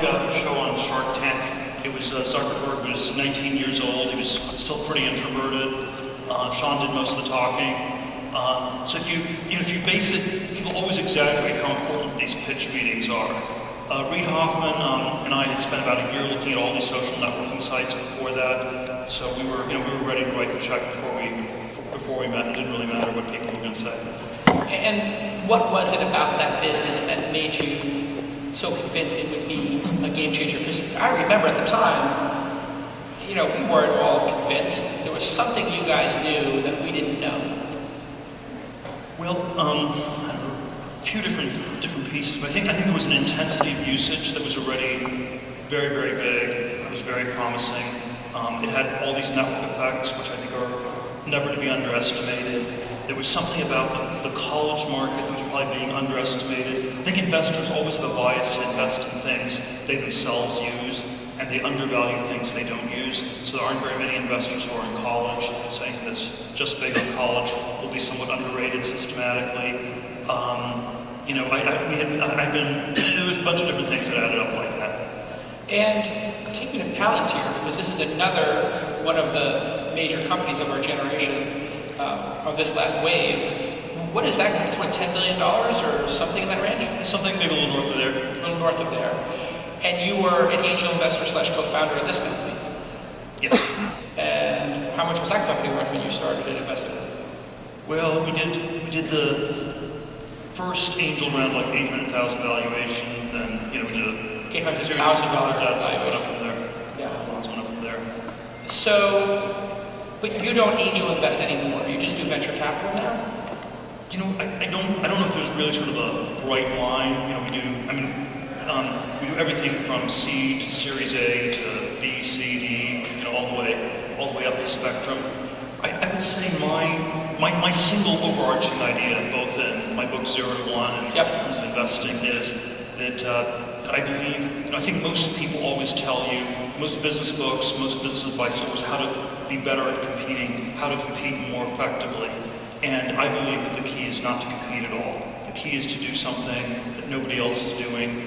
show on Shark Tank. It was Zuckerberg was 19 years old. He was still pretty introverted. Sean did most of the talking. So if you base it, people always exaggerate how important these pitch meetings are. Reid Hoffman and I had spent about a year looking at all these social networking sites before that. So we were ready to write the check before we met. It didn't really matter what people were going to say. And what was it about that business that made you so convinced it would be a game changer? Because I remember at the time, we weren't all convinced. There was something you guys knew that we didn't know. Well, a few different pieces, but I think there was an intensity of usage that was already very, very big. It was very promising. It had all these network effects, which I think are never to be underestimated. There was something about the college market that was probably being underestimated. I think investors always have a bias to invest in things they themselves use, and they undervalue things they don't use. So there aren't very many investors who are in college. So anything that's just big on college will be somewhat underrated systematically. There was a bunch of different things that added up like that. And taking a Palantir, because this is another one of the major companies of our generation, of this last wave, what is that? It's what, $10 billion or something in that range? Something maybe a little north of there. A little north of there. And you were an angel investor / co-founder of this company. Yes. And how much was that company worth when you started and invested? Well, we did the first angel round, like 800,000 valuation. Then we did a $800,000 debts and went up from there. Yeah. Lots went up from there. So, but you don't angel invest anymore. You just do venture capital now. I don't know if there's really sort of a bright line. We do everything from C to Series A to B, C, D, all the way up the spectrum. I would say my single overarching idea, both in my book 0 to 1 and in terms of investing, is that I believe, I think most people always tell you, most business books, most business advice offers how to be better at competing, how to compete more effectively. And I believe that the key is not to compete at all. The key is to do something that nobody else is doing.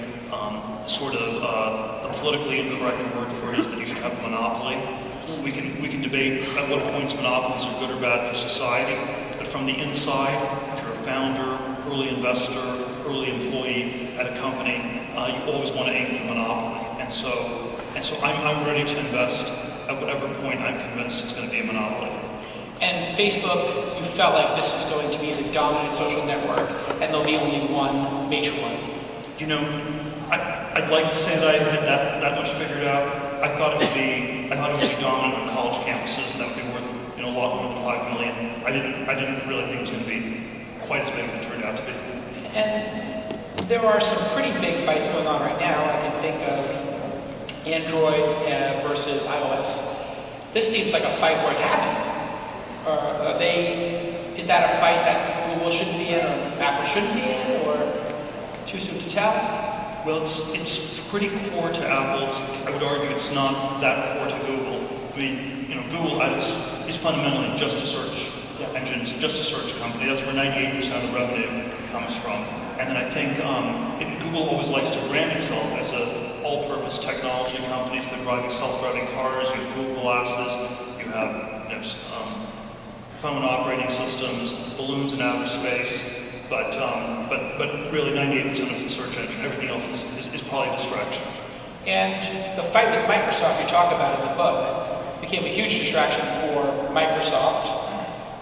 The politically incorrect word for it is that you should have a monopoly. We can debate at what points monopolies are good or bad for society, but from the inside, if you're a founder, early investor, early employee at a company, you always want to aim for monopoly. And so I'm ready to invest at whatever point I'm convinced it's going to be a monopoly. And Facebook, you felt like this is going to be the dominant social network, and there'll be only one major one. I'd like to say that I had that much figured out. I thought it would be dominant on college campuses, and that would be worth a lot more than $5 million. I didn't really think it was going to be quite as big as it turned out to be. And there are some pretty big fights going on right now. I can think of Android versus iOS. This seems like a fight worth having. Is that a fight that Google shouldn't be in, or Apple shouldn't be in, or too soon to tell? Well, it's pretty core to Apple's. I would argue it's not that core to Google. Google is fundamentally just a search engine, just a search company. That's where 98% of the revenue comes from. And then I think Google always likes to brand itself as an all-purpose technology company. So they're driving self-driving cars. You have Google Glasses. You have phone operating systems, balloons in outer space. But really 98% of it's a search engine. Everything else is probably a distraction. And the fight with Microsoft you talk about in the book became a huge distraction for Microsoft.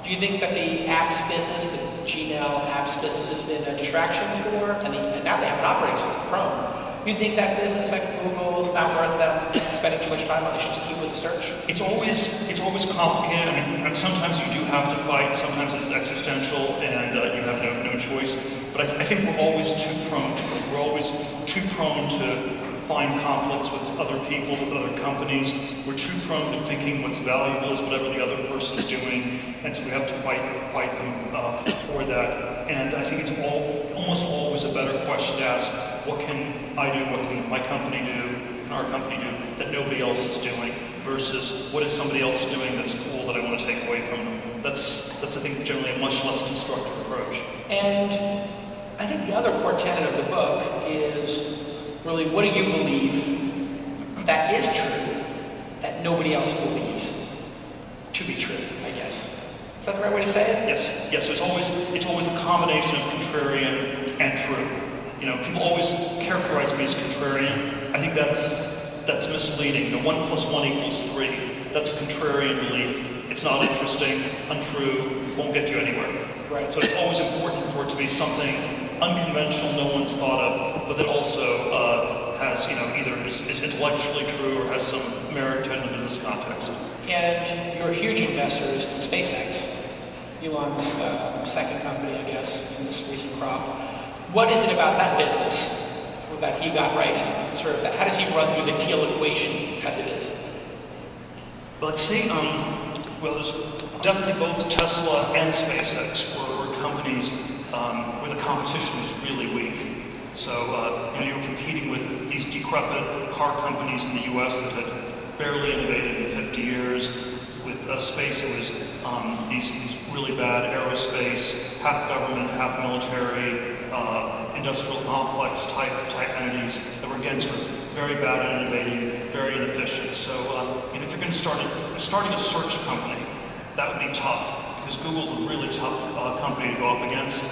Do you think that the apps business, the Gmail apps business, has been a distraction for, and now they have an operating system, Chrome. Do you think that business like Google is not worth them spending too much time on? They should just keep with the search? It's always complicated. I mean, sometimes you do have to fight. Sometimes it's existential, and you have no choice. But I think we're always too prone to it. We're always too prone to find conflicts with other people, with other companies. We're too prone to thinking what's valuable is whatever the other person's doing, and so we have to fight them for that. And I think it's almost always a better question to ask, what can I do, what can my company do, and our company do that nobody else is doing, versus what is somebody else doing that's cool that I want to take away from them. That's I think, generally a much less constructive approach. And I think the other core tenet of the book is really, what do you believe that is true that nobody else believes to be true, I guess? Is that the right way to say it? Yes. It's always a combination of contrarian and true. You know, people always characterize me as contrarian. I think that's misleading. The 1 + 1 = 3. That's a contrarian belief. It's not interesting, untrue, won't get you anywhere. Right. So it's always important for it to be something unconventional, no one's thought of, but that also has, either is intellectually true or has some merit to it in the business context. And you're huge investors in SpaceX, Elon's second company, I guess, in this recent crop. What is it about that business that he got right, and sort of how does he run through the Thiel equation as it is? Let's see. There's definitely both Tesla and SpaceX were companies where the competition was really weak. So you were competing with these decrepit car companies in the U.S. that had barely innovated in 50 years. With space, it was these really bad aerospace, half government, half military, industrial complex type entities that were again sort of very bad at innovating, very inefficient. So if you're going to starting a search company, that would be tough because Google's a really tough company to go up against.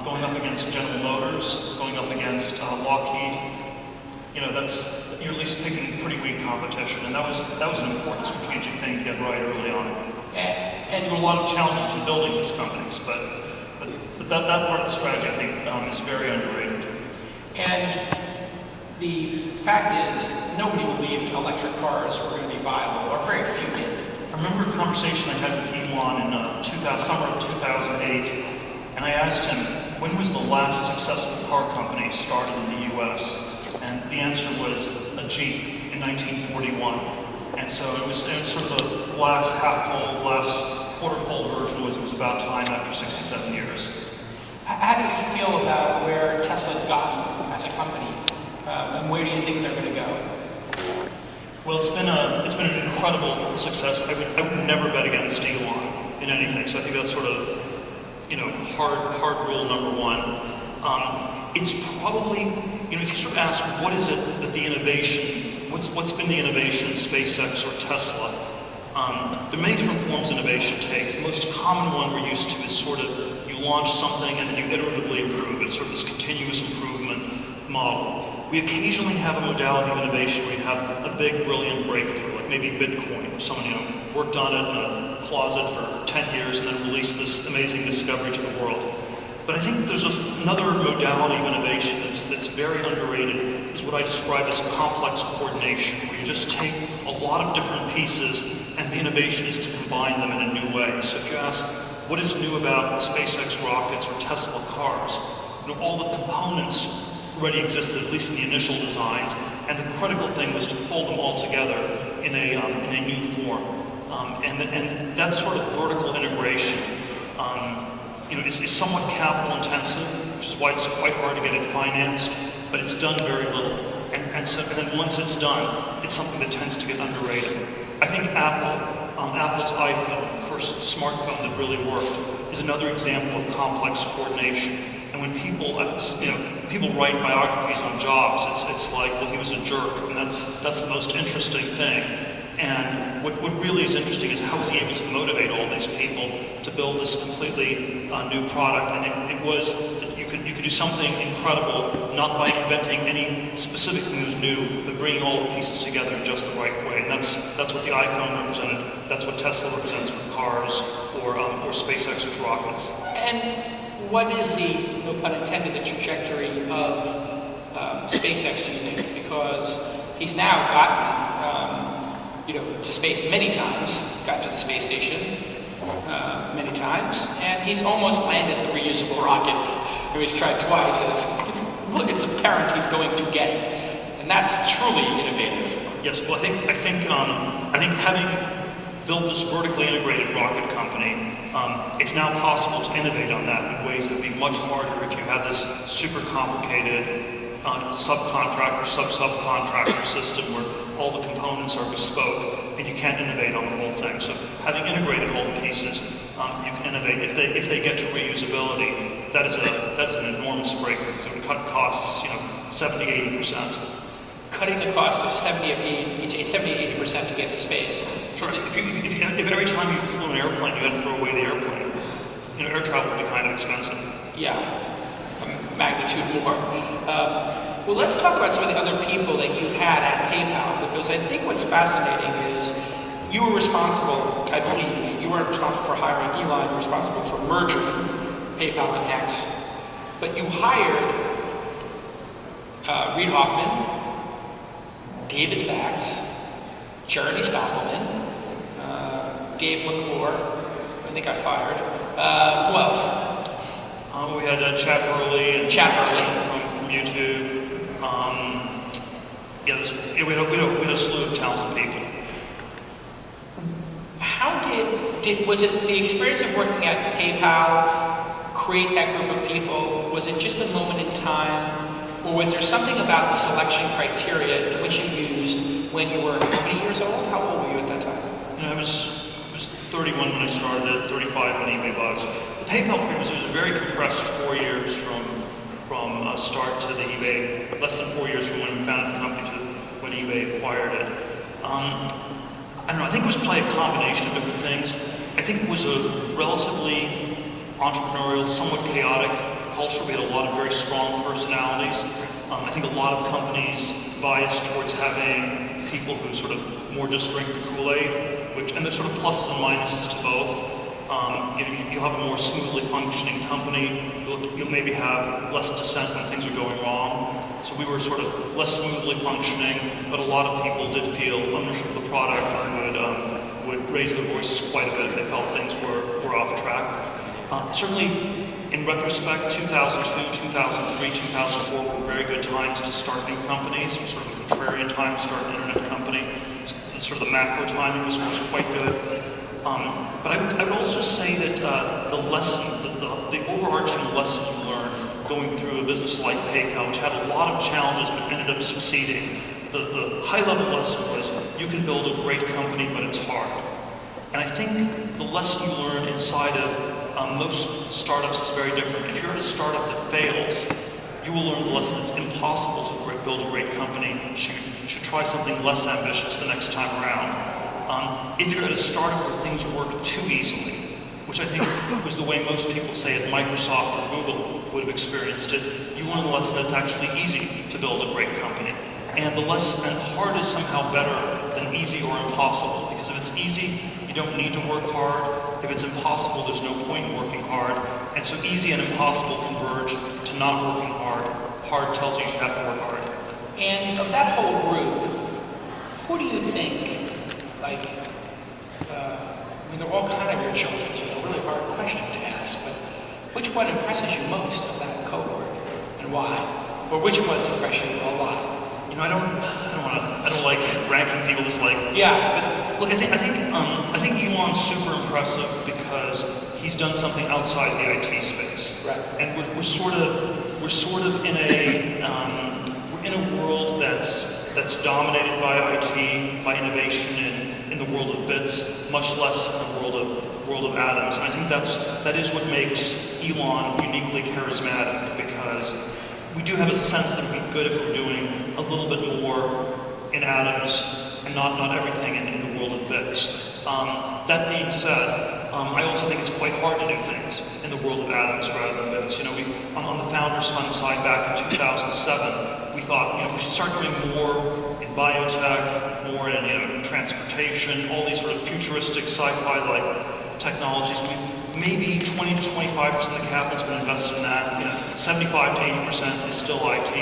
Going up against General Motors, going up against Lockheed, you're at least picking pretty weak competition, and that was an important strategic thing to get right early on. And there were a lot of challenges in building these companies, but that part of the strategy, I think, is very underrated. And the fact is, nobody believed electric cars were going to be viable, or very few did. I remember a conversation I had with Elon in summer of 2008, and I asked him, when was the last successful car company started in the U.S.? And the answer was a Jeep in 1941. And so it was sort of the glass half full, glass quarter full version was it was about time after 67 years. How do you feel about where Tesla's gotten as a company? And where do you think they're going to go? Well, it's been an incredible success. I would never bet against Elon in anything. So I think that's sort of hard rule number one. It's probably, if you sort of ask what is it that the innovation, what's been the innovation in SpaceX or Tesla? There are many different forms innovation takes. The most common one we're used to is sort of you launch something and then you iteratively improve. It's sort of this continuous improvement model. We occasionally have a modality of innovation where you have a big, brilliant breakthrough, like maybe Bitcoin, where someone worked on it in a closet for 10 years and then released this amazing discovery to the world. But I think there's another modality of innovation that's very underrated, is what I describe as complex coordination, where you just take a lot of different pieces and the innovation is to combine them in a new way. So if you ask, what is new about SpaceX rockets or Tesla cars? All the components already existed, at least in the initial designs, and the critical thing was to pull them all together in a new form. And that sort of vertical integration is somewhat capital intensive, which is why it's quite hard to get it financed, but it's done very little. And then once it's done, it's something that tends to get underrated. I think Apple's iPhone, the first smartphone that really worked, is another example of complex coordination. And when people write biographies on Jobs, it's like, well, he was a jerk, and that's the most interesting thing. And what really is interesting is how was he able to motivate all these people to build this completely new product? And it was that you could do something incredible, not by inventing any specific thing that was new, but bringing all the pieces together in just the right way. And that's what the iPhone represented. That's what Tesla represents with cars, or SpaceX with rockets. And what is the, no pun intended, the trajectory of SpaceX, do you think? Because he's now gotten to space many times, got to the space station many times, and he's almost landed the reusable rocket. He's tried twice, and it's apparent he's going to get it, and that's truly innovative. Yes, well, I think having built this vertically integrated rocket company, it's now possible to innovate on that in ways that would be much harder if you had this super complicated subcontractor, sub-subcontractor system where all the components are bespoke and you can't innovate on the whole thing. So having integrated all the pieces, you can innovate. If they get to reusability, that's an enormous breakthrough because it would cut costs, 70, 80%. Cutting the cost of 70 to 80% to get to space. Sure. If every time you flew an airplane, you had to throw away the airplane, air travel would be kind of expensive. Yeah, a magnitude more. Well, let's talk about some of the other people that you had at PayPal, because I think what's fascinating is you were responsible, I believe, you weren't responsible for hiring Elon, you were responsible for merging PayPal and X. But you hired Reid Hoffman, David Sachs, Jeremy Stoppelman, Dave McClure, I think I fired. Who else? We had Chad Hurley and from YouTube. We had a slew of talented people. How was it the experience of working at PayPal create that group of people? Was it just a moment in time? Or was there something about the selection criteria which you used when you were how many years old? How old were you at that time? I was 31 when I started it, 35 when eBay bought it. The PayPal period was a very compressed 4 years from start to the eBay, less than 4 years from when we founded the company to when eBay acquired it. I don't know, I think it was probably a combination of different things. I think it was a relatively entrepreneurial, somewhat chaotic culture. We had a lot of very strong personalities. I think a lot of companies bias towards having people who sort of more just drink the Kool-Aid, and there's sort of pluses and minuses to both. You'll have a more smoothly functioning company. You'll maybe have less dissent when things are going wrong. So we were sort of less smoothly functioning, but a lot of people did feel ownership of the product and would raise their voices quite a bit if they felt things were off track. Certainly, in retrospect, 2002, 2003, 2004 were very good times to start new companies. It was sort of a contrarian time to start an internet company. Sort of the macro timing was quite good. But I would also say that the overarching lesson you learned going through a business like PayPal, which had a lot of challenges but ended up succeeding, the high-level lesson was you can build a great company, but it's hard. And I think the lesson you learn inside of most startups is very different. If you're at a startup that fails, you will learn the lesson it's impossible to build a great company. You should try something less ambitious the next time around. If you're at a startup where things work too easily, which I think was the way most people say at Microsoft or Google would have experienced it, you learn the lesson that it's actually easy to build a great company. And hard is somehow better than easy or impossible, because if it's easy, you don't need to work hard. If it's impossible, there's no point in working hard. And so easy and impossible converge to not working hard. Hard tells you should have to work hard. And of that whole group, who do you think, they're all kind of your children, so it's a really hard question to ask, but which one impresses you most of that cohort, and why? Or which ones impress you a lot? I don't like ranking people this like. Yeah. But look, I think Elon's super impressive because he's done something outside the IT space. Right. And we're sort of in a world that's dominated by IT, by innovation in the world of bits, much less in the world of atoms. And I think that is what makes Elon uniquely charismatic, because we do have a sense that it would be good if we're doing a little bit more in atoms and not everything in the world of bits. That being said, I also think it's quite hard to do things in the world of atoms rather than bits. On the Founders Fund side back in 2007, we thought we should start doing more in biotech, more in transportation, all these sort of futuristic sci-fi like technologies. Maybe 20 to 25% of the capital's been invested in that. 75 to 80% is still IT,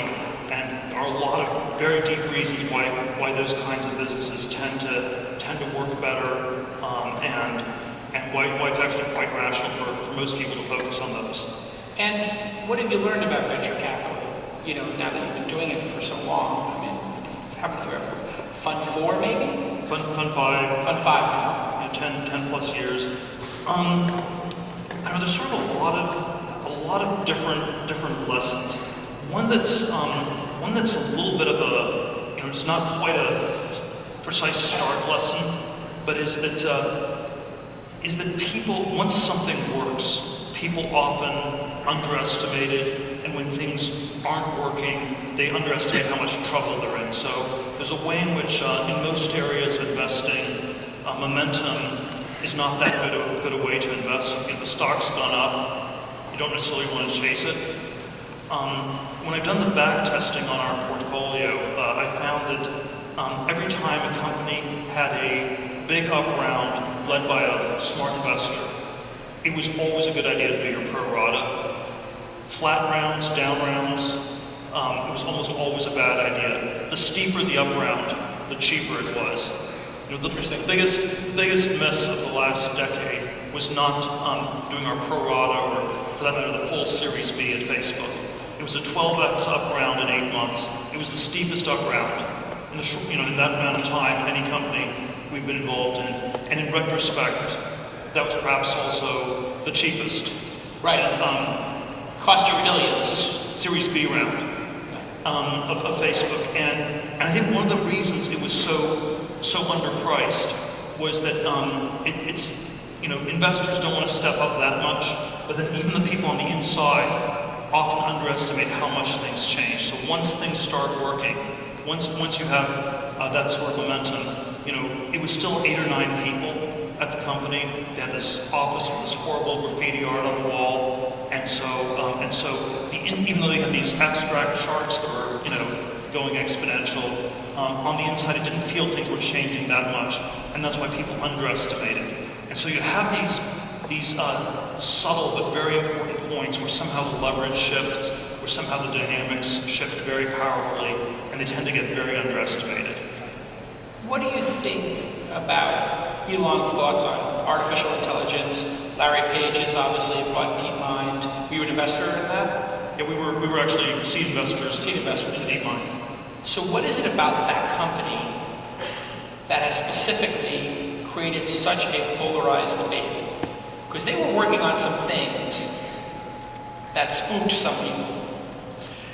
and there are a lot of very deep reasons why those kinds of businesses tend to work better, and why it's actually quite rational for most people to focus on those. And what have you learned about venture capital? Now that you've been doing it for so long. Haven't you ever? Fund 4 maybe? Fund 5. Fund 5 now. 10 plus years. There's sort of a lot of different lessons. One that's a little bit of a, it's not quite a precise start lesson, but is that people, once something works, people often underestimate it, and when things aren't working, they underestimate how much trouble they're in. So there's a way in which, in most areas of investing, momentum is not that good a way to invest. If the stock's gone up, you don't necessarily want to chase it. When I've done the back testing on our portfolio, I found that every time a company had a big up round led by a smart investor, it was always a good idea to do your pro rata. Flat rounds, down rounds, it was almost always a bad idea. The steeper the up round, the cheaper it was. You know, the biggest miss of the last decade was not doing our pro rata, or for that matter, the full Series B at Facebook. It was a 12x up round in 8 months. It was the steepest up round in that amount of time any company we've been involved in. And in retrospect, that was perhaps also the cheapest. Right. Cost you billions. Series B round of Facebook. And I think one of the reasons it was so underpriced was that it's investors don't want to step up that much, but then even the people on the inside often underestimate how much things change. So once things start working, once you have that sort of momentum, it was still 8 or 9 people at the company. They had this office with this horrible graffiti art on the wall, and so even though they had these abstract charts that were going exponential, on the inside it didn't feel things were changing that much, and that's why people underestimated. And so you have these subtle but very important points where somehow the leverage shifts, where somehow the dynamics shift very powerfully, and they tend to get very underestimated. What do you think about Elon's thoughts on artificial intelligence? Larry Page has obviously bought DeepMind. Were you an investor in that? Yeah, we were actually seed investors in DeepMind. So what is it about that company that has specifically created such a polarized debate? Because they were working on some things that spooked some people.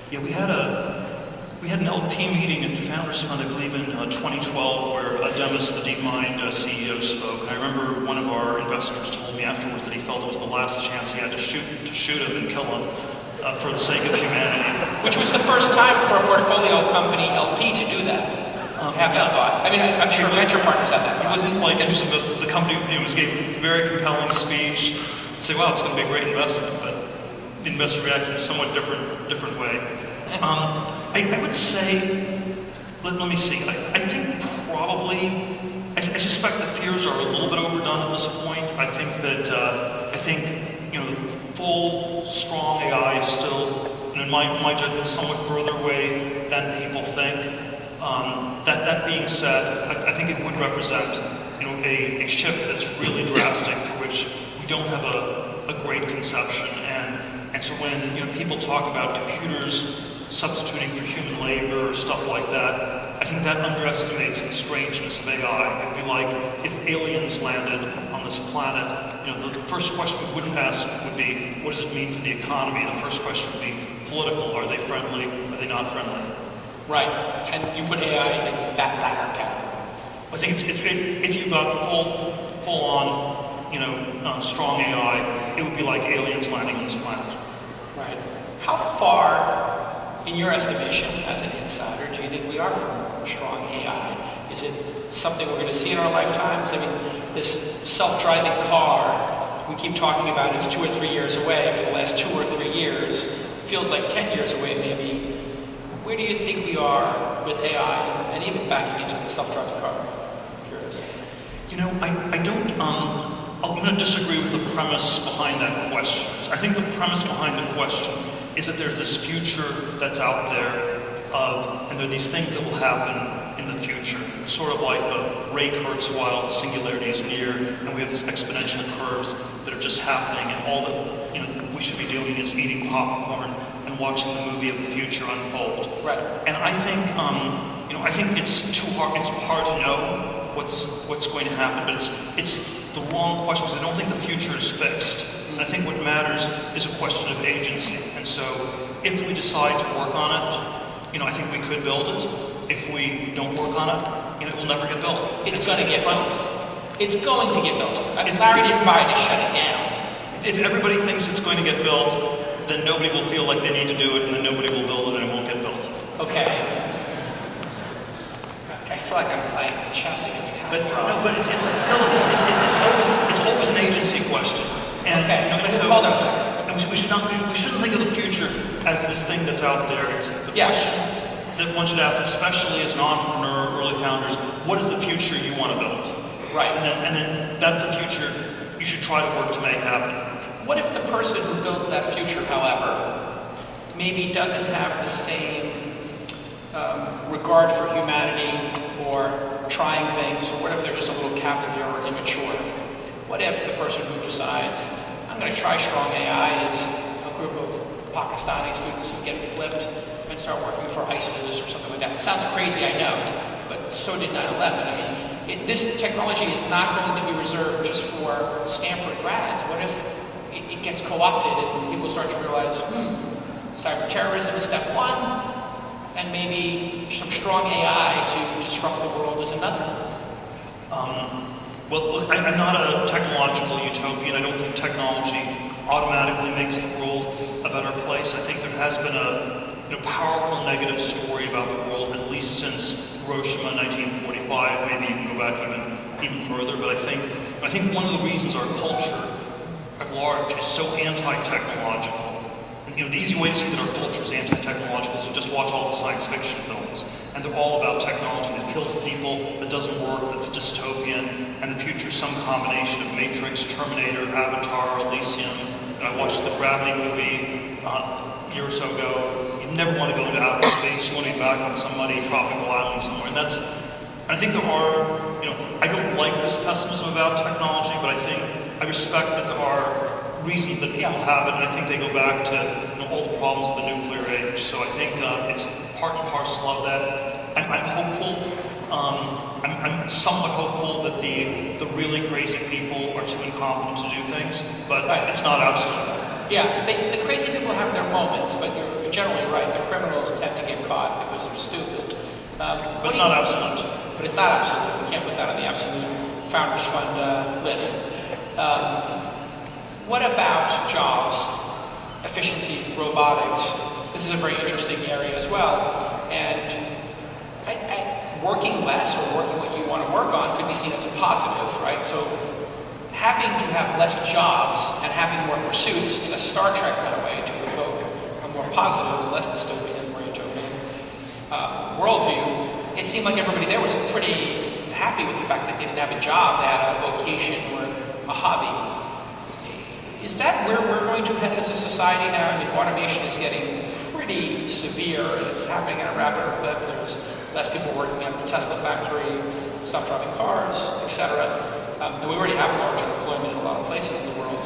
Yeah, we had an LP meeting at the Founders Fund, I believe, in 2012, where Demis, the DeepMind CEO, spoke. And I remember one of our investors told me afterwards that he felt it was the last chance he had to shoot him and kill him for the sake of humanity. Which was the first time for a portfolio company LP to do that. Have that thought. I mean, I'm sure venture partners have that. He wasn't interested in the company. Gave a very compelling speech. And say, "Wow, it's going to be a great investment," but the investor reacted in a somewhat different way. I would say, let me see. I think probably, I suspect the fears are a little bit overdone at this point. I think that full strong AI is still, in my judgment, somewhat further away than people think. That being said, I think it would represent a shift that's really drastic, for which we don't have a great conception. And so when people talk about computers substituting for human labor or stuff like that, I think that underestimates the strangeness of AI. It would be like if aliens landed on this planet, the first question we wouldn't ask would be, what does it mean for the economy? The first question would be political. Are they friendly? Are they not friendly? Right, and you put AI in that latter category. I think if you got full on, strong AI, it would be like aliens landing on this planet. Right. How far, in your estimation, as an insider, do you think we are from strong AI? Is it something we're going to see in our lifetimes? I mean, this self-driving car, we keep talking about it's 2 or 3 years away. For the last 2 or 3 years, feels like 10 years away maybe. Where do you think we are with AI and even backing into the self-driving car? I'm curious. I'm going to disagree with the premise behind that question. I think the premise behind the question is that there's this future that's out there and there are these things that will happen in the future. It's sort of like the ray curves while the singularity is near, and we have these exponential curves that are just happening, and all that we should be doing is eating popcorn and watching the movie of the future unfold. Right. And I think, I think it's too hard. It's hard to know what's going to happen, but it's the wrong question, because I don't think the future is fixed. And I think what matters is a question of agency. And so, if we decide to work on it, I think we could build it. If we don't work on it, it will never get built. It's going to get built. It's going to get built. Larry didn't buy it to shut it down. If everybody thinks it's going to get built, then nobody will feel like they need to do it, and then nobody will build it, and it won't get built. Okay. I feel like I'm playing chess against But Kasparov. it's always an agency question. And Okay, you know, but so, hold on a second. and we shouldn't think of the future as this thing that's out there. It's the Yes. question that one should ask, especially as an entrepreneur, early founders, what is the future you want to build? Right. And then that's a future you should try to work to make happen. What if the person who builds that future, however, maybe doesn't have the same regard for humanity or trying things, or what if they're just a little cavalier or immature? What if the person who decides, I'm going to try strong AI is a group of Pakistani students who get flipped and start working for ISIS or something like that? It sounds crazy, I know, but so did 9/11. I mean, this technology is not going to be reserved just for Stanford grads. What if it gets co-opted and people start to realize, cyber terrorism is step one, and maybe some strong AI to disrupt the world is another? Well, look, I'm not a technological utopian. I don't think technology automatically makes the world a better place. I think there has been a powerful negative story about the world, at least since Hiroshima 1945. Maybe you can go back even further. But I think one of the reasons our culture at large is so anti-technological. And, the easy way to see that our culture is anti-technological is to just watch all the science fiction films. And they're all about technology that kills people, that doesn't work, that's dystopian, and the future's some combination of Matrix, Terminator, Avatar, Elysium. And I watched the Gravity movie a year or so ago. You never want to go into outer space. You want to be back on some muddy tropical island somewhere. And I think there are, I don't like this pessimism about technology, but I respect that there are reasons that people have it, and I think they go back to all the problems of the nuclear age. So I think it's part and parcel of that. I'm hopeful. I'm somewhat hopeful that the really crazy people are too incompetent to do things, but it's not absolute. Yeah, the crazy people have their moments, but you're generally right. The criminals tend to get caught because they're stupid. But it's not absolute. But it's not absolute. We can't put that on the absolute Founders Fund list. What about jobs, efficiency, robotics? This is a very interesting area as well. And working less or working what you want to work on could be seen as a positive, right? So having to have less jobs and having more pursuits in a Star Trek kind of way to evoke a more positive, less dystopian, more utopian worldview, it seemed like everybody there was pretty happy with the fact that they didn't have a job, they had a vocation or a hobby. Is that where we're going to head as a society now? I mean, automation is getting pretty severe, and it's happening at a rapid clip. There's less people working at the Tesla factory, self-driving cars, etc. And we already have large unemployment in a lot of places in the world.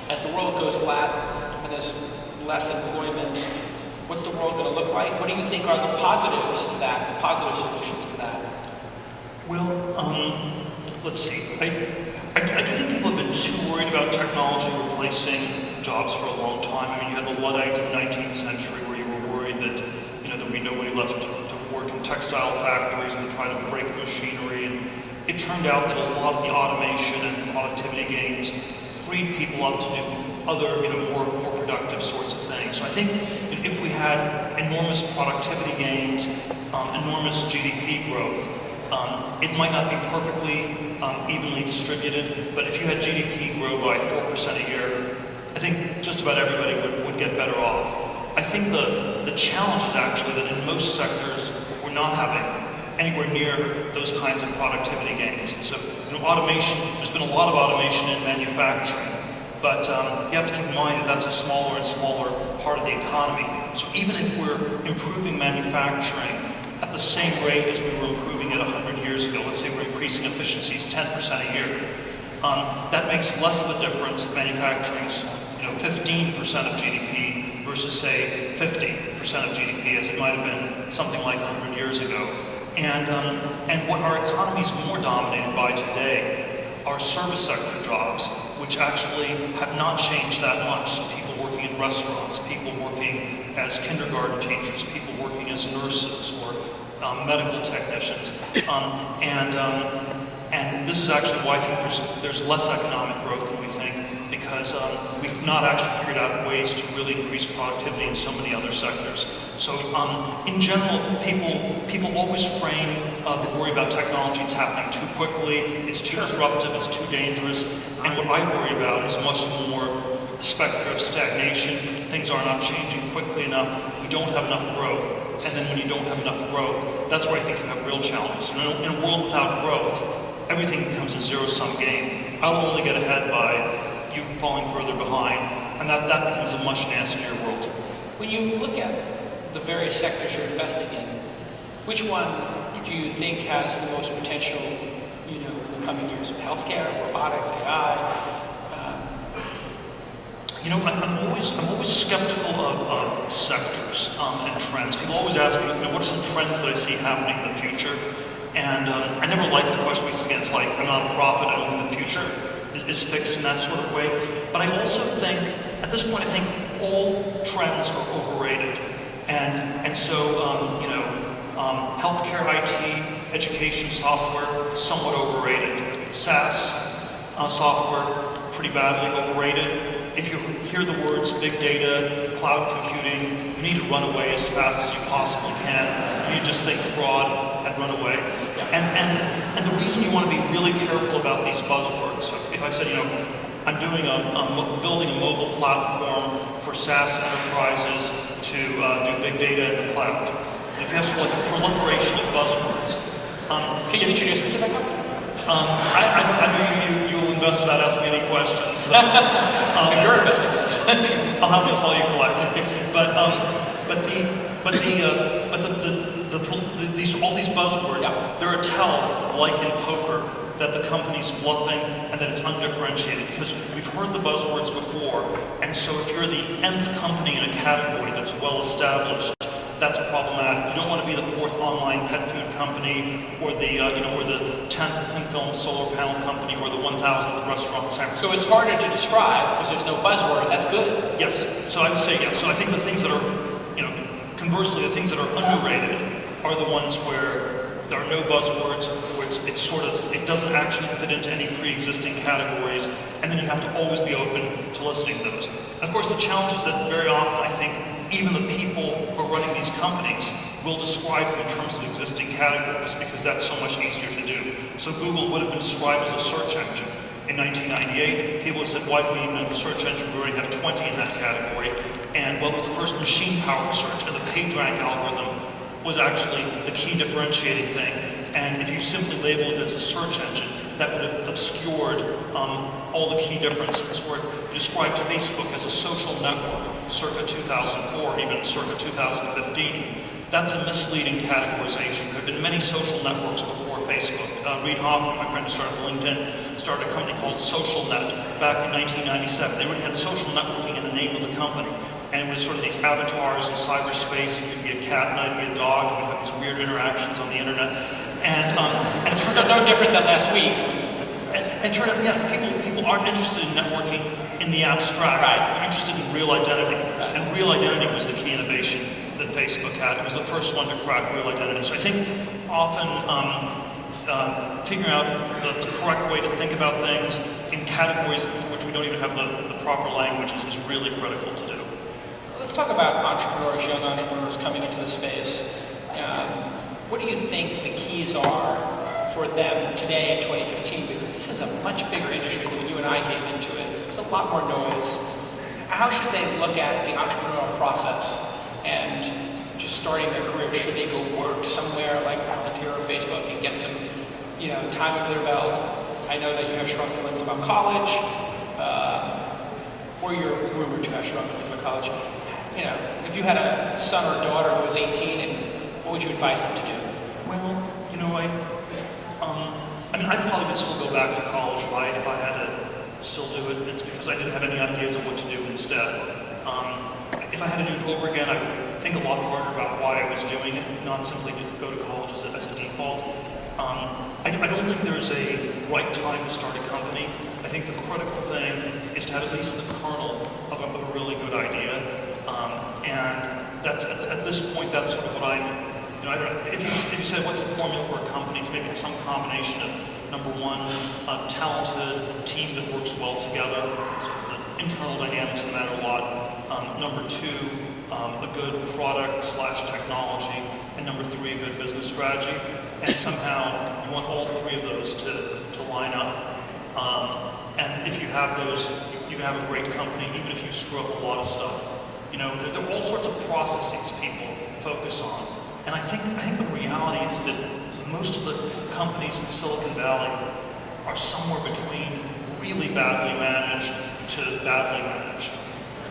As the world goes flat and there's less employment, what's the world going to look like? What do you think are the positives to that, the positive solutions to that? Well, let's see. I do think people have been too worried about technology replacing jobs for a long time. I mean, you had the Luddites in the 19th century where you were worried that, there'd be nobody left to work in textile factories and try to break the machinery. And it turned out that a lot of the automation and productivity gains freed people up to do other, more productive sorts of things. So I think if we had enormous productivity gains, enormous GDP growth, it might not be perfectly evenly distributed, but if you had GDP grow by 4% a year, I think just about everybody would get better off. I think the challenge is actually that in most sectors, we're not having anywhere near those kinds of productivity gains. And so, automation, there's been a lot of automation in manufacturing, but you have to keep in mind that that's a smaller and smaller part of the economy. So even if we're improving manufacturing at the same rate as we were improving it 100 years ago, let's say we're increasing efficiencies 10% a year, that makes less of a difference if manufacturing's 15% of GDP versus say 50% of GDP, as it might have been something like 100 years ago. And what our economy is more dominated by today are service sector jobs, which actually have not changed that much. So people working in restaurants, people working as kindergarten teachers, people working as nurses or medical technicians. And this is actually why I think there's less economic growth than we think, because we've not actually figured out ways to really increase productivity in so many other sectors. So in general, people always frame the worry about technology. It's happening too quickly, it's too disruptive, it's too dangerous. And what I worry about is much more the specter of stagnation. Things are not changing quickly enough. We don't have enough growth. And then when you don't have enough growth, that's where I think you have real challenges. In a world without growth, everything becomes a zero-sum game. I'll only get ahead by you falling further behind, and that becomes a much nastier world. When you look at the various sectors you're investing in, which one do you think has the most potential, in the coming years? Healthcare, robotics, AI? I'm always skeptical of sectors and trends. People always ask me, what are some trends that I see happening in the future? And I never like the question because it's like a nonprofit. I don't think the future is fixed in that sort of way. But I also think, at this point, I think all trends are overrated. And so, healthcare, IT, education, software, somewhat overrated. SaaS software, pretty badly overrated. If you hear the words big data, cloud computing, you need to run away as fast as you possibly can. You just think fraud and run away. And the reason you want to be really careful about these buzzwords, so if I said, I'm doing building a mobile platform for SaaS enterprises to do big data in the cloud. And if you have sort of like a proliferation of buzzwords. Can you introduce me to that company? I know you will invest without asking any questions. If you're investing in this. I'll have to call you collect. All these buzzwords, they're a tell, like in poker, that the company's bluffing and that it's undifferentiated, because we've heard the buzzwords before, and so if you're the nth company in a category that's well established, that's problematic. You don't want to be the 4th online pet food company, or the or the 10th thin film solar panel company, or the 1,000th restaurant in San Francisco. So it's harder to describe because there's no buzzword. That's good. Yes. So I would say yes. So I think the things that are, conversely, the things that are underrated are the ones where there are no buzzwords, where it doesn't actually fit into any pre-existing categories, and then you have to always be open to listening to those. And of course, the challenge is that very often I think even the people who are running these companies will describe them in terms of existing categories because that's so much easier to do. So Google would have been described as a search engine. In 1998, people would have said, why do we even have a search engine? We already have 20 in that category. And what was the first machine-powered search? And the PageRank algorithm was actually the key differentiating thing. And if you simply labeled it as a search engine, that would have obscured all the key differences. Or if you described Facebook as a social network, circa 2004, even circa 2015, that's a misleading categorization. There have been many social networks before Facebook. Reid Hoffman, my friend who started LinkedIn, started a company called SocialNet back in 1997. They already had social networking in the name of the company. And it was sort of these avatars in cyberspace. You'd be a cat and I'd be a dog, and we'd have these weird interactions on the internet. And it turned out no different than last week. And turned out, people aren't interested in networking in the abstract. Right. They're interested in real identity. Right. And real identity was the key innovation that Facebook had. It was the first one to crack real identity. So I think often figuring out the correct way to think about things in categories for which we don't even have the proper languages is really critical to do. Let's talk about entrepreneurs, young entrepreneurs coming into the space. What do you think the keys are for them today in 2015? Because this is a much bigger industry than when you and I came into it. There's a lot more noise. How should they look at the entrepreneurial process and just starting their career? Should they go work somewhere like Palantir or Facebook and get some, time under their belt? I know that you have strong feelings about college, or you're rumored to have strong feelings about college. If you had a son or daughter who was 18, and what would you advise them to do? Well, I probably would still go back to college if I had to still do it. It's because I didn't have any ideas of what to do instead. If I had to do it over again, I would think a lot harder about why I was doing it, not simply to go to college as a default. I don't think there's a right time to start a company. I think the critical thing is to have at least the kernel of a really good idea. And that's at this point, that's sort of what I'm. If you said what's the formula for a company, it's maybe some combination of number one, a talented team that works well together, so it's the internal dynamics that matter a lot. Number two, a good product / technology, and number three, a good business strategy. And somehow you want all three of those to line up. And if you have those, you can have a great company, even if you screw up a lot of stuff. You know, there are all sorts of processes people focus on. And I think the reality is that most of the companies in Silicon Valley are somewhere between really badly managed to badly managed.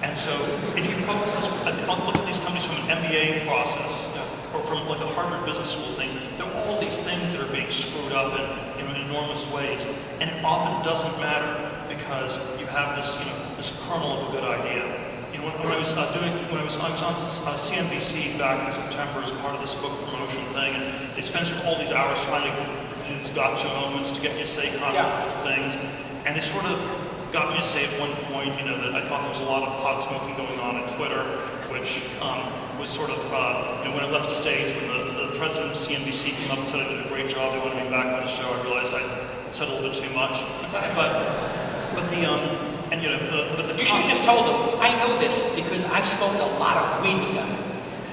And so if you focus look at these companies from an MBA process, or from like a Harvard Business School thing, there are all these things that are being screwed up in enormous ways. And it often doesn't matter because you have this, this kernel of a good idea. When I was on CNBC back in September as part of this book promotion thing, and they spent all these hours trying to do these gotcha moments to get you to say controversial things, and they sort of got me to say at one point, that I thought there was a lot of pot smoking going on Twitter, which was sort of, when I left the stage, when the president of CNBC came up and said I did a great job, they wanted me back on the show, I realized I said a little bit too much. You should have just told them, I know this because I've smoked a lot of weed with them.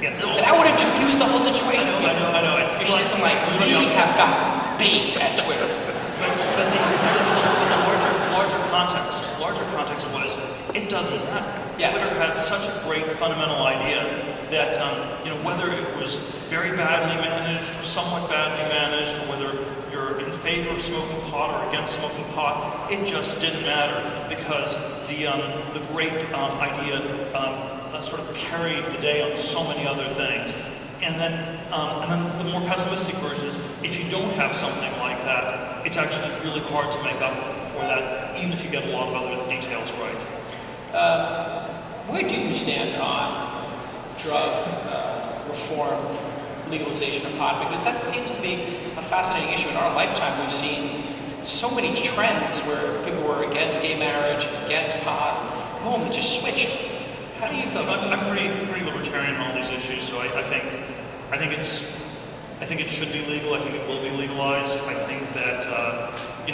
Yeah, that would have diffused the whole situation. I know. You should have been like, we have got baked at Twitter. But the larger context was, it doesn't matter. Yes. Twitter had such a great fundamental idea that, whether it was very badly managed or somewhat badly managed, or whether you're in favor of smoking pot or against smoking pot, it just didn't matter because the great idea sort of carried the day on so many other things. And then the more pessimistic version is, if you don't have something like that, it's actually really hard to make up for that, even if you get a lot of other details right. Where do you stand on drug reform, legalization of pot? Because that seems to be a fascinating issue. In our lifetime, we've seen so many trends where people were against gay marriage, against pot. Boom, it just switched. How do you feel about that? I'm pretty libertarian on all these issues, so I think it should be legal. I think it will be legalized. I think that we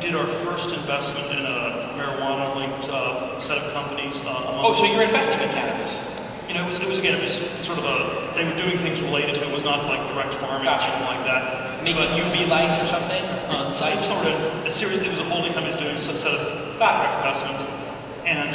did our first investment in a marijuana-linked set of companies. So you're investing in cannabis? It was sort of they were doing things related to it. It was not like direct farming or something like that. Making UV lights or something? Sites? Sort of a series. It was a holding company doing a set of direct investments, and